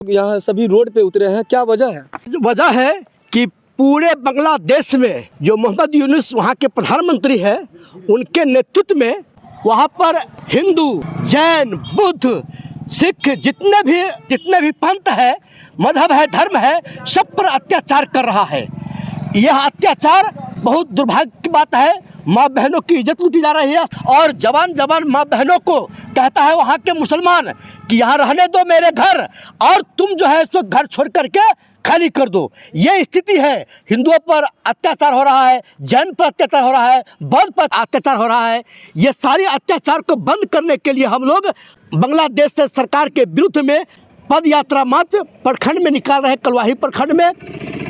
यहाँ सभी रोड पे उतरे हैं, क्या वजह है? वजह है कि पूरे बांग्लादेश में जो मोहम्मद यूनुस वहाँ के प्रधानमंत्री हैं, उनके नेतृत्व में वहाँ पर हिंदू, जैन, बुद्ध, सिख जितने भी पंथ है, मजहब है, धर्म है, सब पर अत्याचार कर रहा है। यह अत्याचार बहुत दुर्भाग्य की बात है। माँ बहनों की इज्जत लूटी जा रही है और जवान माँ बहनों को कहता है वहाँ के मुसलमान कि यहाँ रहने दो मेरे घर, और तुम जो है सो घर छोड़ करके खाली कर दो। ये स्थिति है। हिंदुओं पर अत्याचार हो रहा है, जैन पर अत्याचार हो रहा है, बौद्ध पर अत्याचार हो रहा है। ये सारे अत्याचार को बंद करने के लिए हम लोग बांग्लादेश से सरकार के विरुद्ध में पद यात्रा मात्र प्रखंड में निकाल रहे हैं, कलवाही प्रखंड में,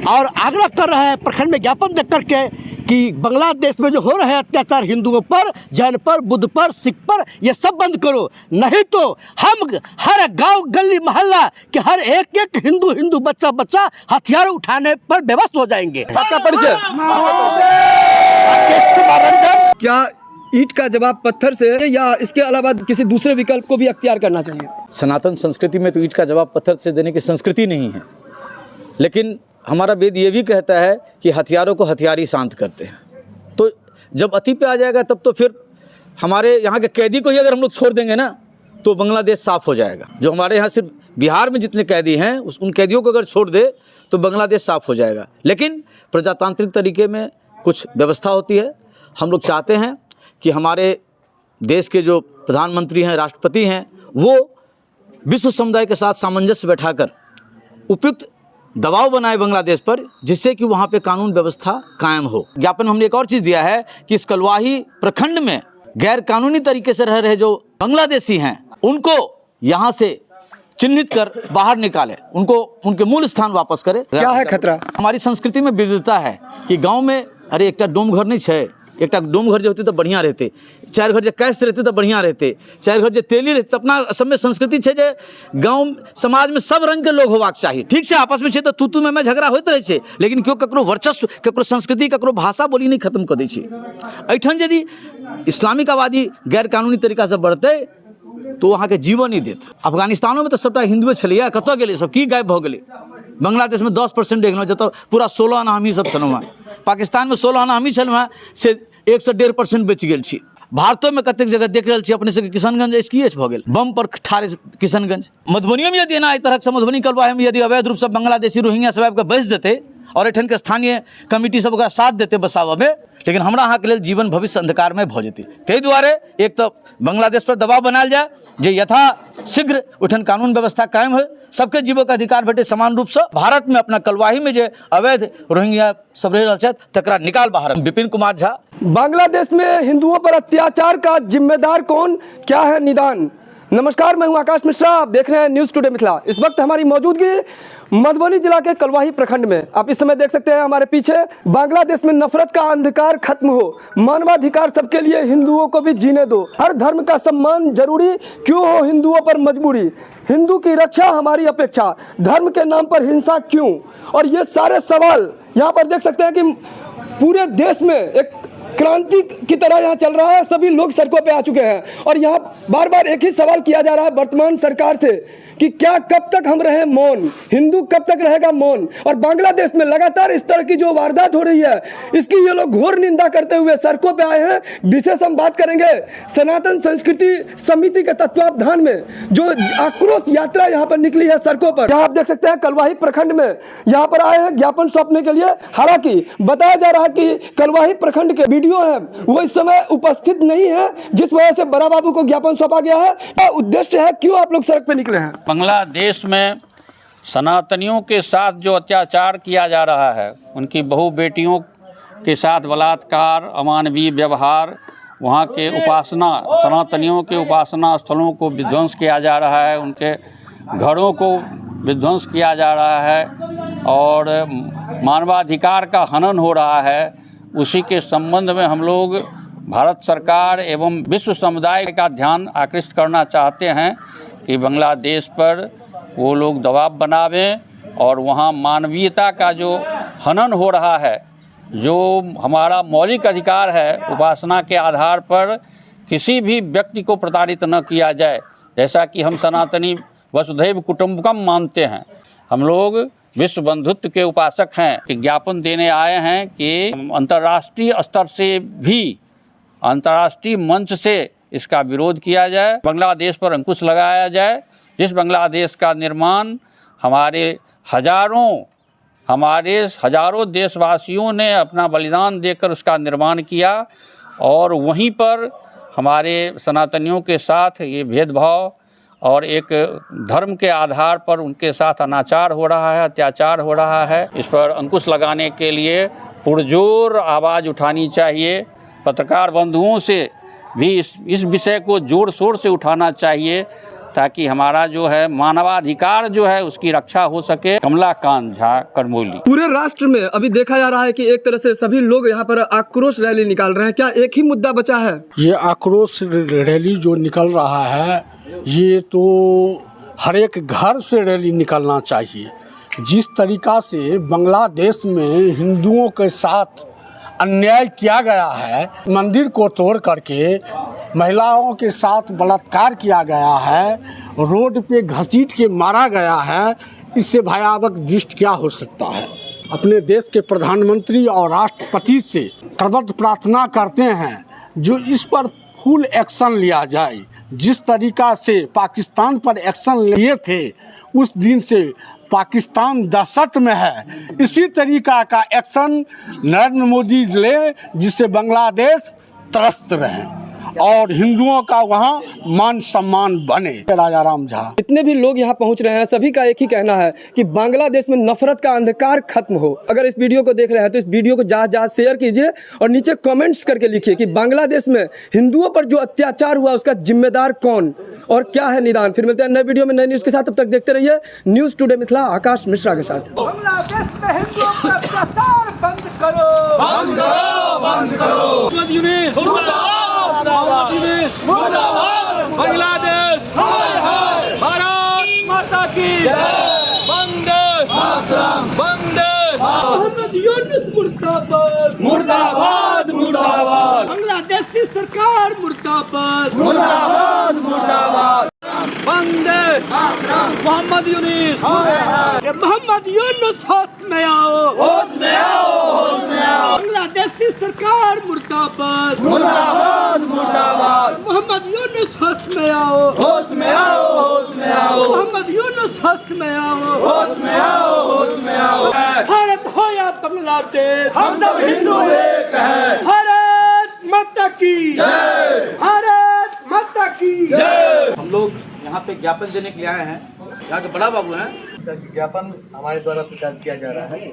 और आग्रह कर रहे हैं प्रखंड में ज्ञापन दे करके कि बांग्लादेश में जो हो रहे अत्याचार हिंदुओं पर, जैन पर, बुद्ध पर, सिख पर, ये सब बंद करो, नहीं तो हम हर गांव गली मोहल्ला के हर एक हिंदू बच्चा हथियार उठाने पर बेबस हो जाएंगे। आपका परिचय? राकेश कुमार रंजन। क्या ईंट का जवाब पत्थर से, या इसके अलावा किसी दूसरे विकल्प को भी अख्तियार करना चाहिए? सनातन संस्कृति में तो ईंट का जवाब पत्थर से देने की संस्कृति नहीं है, लेकिन हमारा वेद ये भी कहता है कि हथियारों को हथियार ही शांत करते हैं। तो जब अति पे आ जाएगा तब तो फिर हमारे यहाँ के कैदी को ही अगर हम लोग छोड़ देंगे ना, तो बांग्लादेश साफ़ हो जाएगा। जो हमारे यहाँ सिर्फ बिहार में जितने कैदी हैं उन कैदियों को अगर छोड़ दे तो बांग्लादेश साफ़ हो जाएगा। लेकिन प्रजातांत्रिक तरीके में कुछ व्यवस्था होती है। हम लोग चाहते हैं कि हमारे देश के जो प्रधानमंत्री हैं, राष्ट्रपति हैं, वो विश्व समुदाय के साथ सामंजस्य बैठाकर उपयुक्त दबाव बनाए बांग्लादेश पर, जिससे कि वहाँ पे कानून व्यवस्था कायम हो। ज्ञापन हमने एक और चीज़ दिया है कि इस कलवाही प्रखंड में गैर कानूनी तरीके से रह रहे जो बांग्लादेशी हैं, उनको यहाँ से चिन्हित कर बाहर निकाले, उनको उनके मूल स्थान वापस करे। क्या है खतरा? हमारी संस्कृति में विविधता है कि गाँव में अरे एक डोम घर नहीं है, एक डोम घर जो होते तो बढ़िया रहते, चार घर जो कैश रहते तो बढ़िया रहते, चार घर जो तेली रहते। अपना असम में संस्कृति है जे गाँव समाज में सब रंग के लोग होबाक चाहिए। ठीक से आपस में छे तो तू में झगड़ा होते रहे, लेकिन क्यों ककरो वर्चस्व, ककरो संस्कृति, ककरो भाषा बोली नहीं खत्म कर दै छै। एहिठाम यदि इस्लामिक आबादी गैर कानूनी तरीका से बढ़ते तो वहाँ के जीवन ही देत। अफगानिस्तानों में तो सबटा हिंदुए छलिए, कतऽ गेलै सब, की गायब भऽ गेलै? बांग्लादेश में 10% देखलहुँ, जतऽ पूरा 16 आना हमही सब छलहुँ हेँ। पाकिस्तान में 16 आना हमही छलहुँ हेँ, से 1 से 1.5% बचि गेल छी। भारतों में कतेक जगह देख रहल छी अपने सबके किशनगंज एसकीएच भऽ गेल, बम पर ठाढ़ किशनगंज। मधुबनियों में यदि एना एहि तरहक से मधुबनी कलवाही में यदि अवैध रूप से बांग्लादेशी रोहिंग्या सब आबिकऽ बैस जेतै और एठन के स्थानीय कमिटी सब ओकरा साथ देते बसाबऽ में, लेकिन हमरा अहाँके लेल जीवन भविष्य अंधकारमय भऽ जेतै। ताहि दुआरे एक तो बांग्लादेश पर दबाव बनायल जाए जे यथा शीघ्र ओठन कानून व्यवस्था कायम हो, सबके जीवो के अधिकार भेटे समान रूप से। भारत में अपना कलवाही में जो अवैध रोहिंग्या सब रह रहल छथि तकरा निकाल बाहर। विपिन कुमार झा। बांग्लादेश में हिंदुओं पर अत्याचार का जिम्मेदार कौन, क्या है निदान? नमस्कार, मैं हूं आकाश मिश्रा, आप देख रहे हैं न्यूज़ टुडे मिथिला। इस वक्त हमारी मौजूदगी मधुबनी जिला के कलवाही प्रखंड में। आप इस समय देख सकते हैं हमारे पीछे, बांग्लादेश में नफरत का अंधकार खत्म हो, मानवाधिकार सबके लिए, हिंदुओं को भी जीने दो, हर धर्म का सम्मान जरूरी, क्यों हो हिंदुओं पर मजबूरी, हिंदू की रक्षा हमारी अपेक्षा, धर्म के नाम पर हिंसा क्यों? और ये सारे सवाल यहाँ पर देख सकते हैं कि पूरे देश में एक क्रांति की तरह यहाँ चल रहा है। सभी लोग सड़कों पे आ चुके हैं और यहाँ बार बार एक ही सवाल किया जा रहा है वर्तमान सरकार से कि क्या कब तक हम रहे मौन, हिंदू कब तक रहेगा मौन? और बांग्लादेश में लगातार इस तरह की जो वारदात हो रही है, इसकी ये लोग घोर निंदा करते हुए सड़कों पे आए हैं। विशेष हम बात करेंगे सनातन संस्कृति समिति के तत्वावधान में जो आक्रोश यात्रा यहाँ पर निकली है सड़कों पर। यहाँ आप देख सकते हैं कलवाही प्रखंड में यहाँ पर आए हैं ज्ञापन सौंपने के लिए। हालांकि बताया जा रहा है कि कलवाही प्रखंड के वीडियो है वो इस समय उपस्थित नहीं है, जिस वजह से बड़ा बाबू को ज्ञापन सौंपा गया है। क्या उद्देश्य है, क्यों आप लोग सड़क पे निकले हैं? बांग्लादेश में सनातनियों के साथ जो अत्याचार किया जा रहा है, उनकी बहू बेटियों के साथ बलात्कार, अमानवीय व्यवहार, वहाँ के उपासना, सनातनियों के उपासना स्थलों को विध्वंस किया जा रहा है, उनके घरों को विध्वंस किया जा रहा है और मानवाधिकार का हनन हो रहा है। उसी के संबंध में हम लोग भारत सरकार एवं विश्व समुदाय का ध्यान आकृष्ट करना चाहते हैं कि बांग्लादेश पर वो लोग दबाव बनावें और वहाँ मानवीयता का जो हनन हो रहा है, जो हमारा मौलिक अधिकार है उपासना के आधार पर किसी भी व्यक्ति को प्रताड़ित न किया जाए। जैसा कि हम सनातनी वसुधैव कुटुंबकम मानते हैं। हम लोग विश्व बंधुत्व के उपासक हैं। कि ज्ञापन देने आए हैं कि अंतर्राष्ट्रीय स्तर से भी, अंतर्राष्ट्रीय मंच से इसका विरोध किया जाए, बांग्लादेश पर अंकुश लगाया जाए। जिस बांग्लादेश का निर्माण हमारे हजारों देशवासियों ने अपना बलिदान देकर उसका निर्माण किया, और वहीं पर हमारे सनातनियों के साथ ये भेदभाव और एक धर्म के आधार पर उनके साथ अनाचार हो रहा है, अत्याचार हो रहा है। इस पर अंकुश लगाने के लिए पुरजोर आवाज़ उठानी चाहिए। पत्रकार बंधुओं से भी इस विषय को जोर शोर से उठाना चाहिए, ताकि हमारा जो है मानवाधिकार जो है उसकी रक्षा हो सके। कमलाकांत झा, करमौली। पूरे राष्ट्र में अभी देखा जा रहा है कि एक तरह से सभी लोग यहाँ पर आक्रोश रैली निकाल रहे हैं। क्या एक ही मुद्दा बचा है? ये आक्रोश रैली जो निकल रहा है, ये तो हर एक घर से रैली निकलना चाहिए। जिस तरीका से बांग्लादेश में हिंदुओं के साथ अन्याय किया गया है, मंदिर को तोड़ करके महिलाओं के साथ बलात्कार किया गया है, रोड पे घसीट के मारा गया है, इससे भयावह दृश्य क्या हो सकता है। अपने देश के प्रधानमंत्री और राष्ट्रपति से प्रबद्ध प्रार्थना करते हैं जो इस पर फुल एक्शन लिया जाए। जिस तरीका से पाकिस्तान पर एक्शन लिए थे, उस दिन से पाकिस्तान दहशत में है। इसी तरीका का एक्शन नरेंद्र मोदी ले, जिससे बांग्लादेश त्रस्त रहे और हिंदुओं का वहाँ मान सम्मान बने। राजा राम झा। जितने भी लोग यहाँ पहुँच रहे हैं, सभी का एक ही कहना है कि बांग्लादेश में नफरत का अंधकार खत्म हो। अगर इस वीडियो को देख रहे हैं तो इस वीडियो को जहाँ शेयर कीजिए और नीचे कमेंट्स करके लिखिए कि बांग्लादेश में हिंदुओं पर जो अत्याचार हुआ उसका जिम्मेदार कौन और क्या है निदान। फिर मिलते हैं नए वीडियो में नए न्यूज़ के साथ। तब तक देखते रहिए न्यूज़ टुडे मिथिला आकाश मिश्रा के साथ। बांग्लादेश में हिंदुओं पर अत्याचार बंद करो, बंद करो, बंद करो। बांग्लादेश भारत माता की वंदे मातरम, वंदे मोहम्मद यूनुस मुर्दाबाद, मुर्दाबाद, मुर्दाबाद। बांग्लादेशी सरकार मुर्दाबाद, मुर्दाबाद, मुर्दाबाद। वंदे मातरम, मोहम्मद यूनुस, मोहम्मद यूनुस होश में आओ, होश में आओ, होश में आओ। बांग्लादेशी सरकार मुर्दाबाद, मुर्दाबाद, मुर्दाबाद। मोहम्मद यूनुस होश में आओ, होश में आओ, होश में आओ। मोहम्मद यूनुस होश में आओ, होश में आओ, होश में आओ। भारत हो या बांग्लादेश, हम सब हिंदू एक हैं। भारत माता की जय, भारत माता की जय। हम लोग यहाँ पे ज्ञापन देने के लिए आए हैं। यहाँ के बड़ा बाबू हैं। ज्ञापन हमारे द्वारा स्वीकार किया जा रहा है।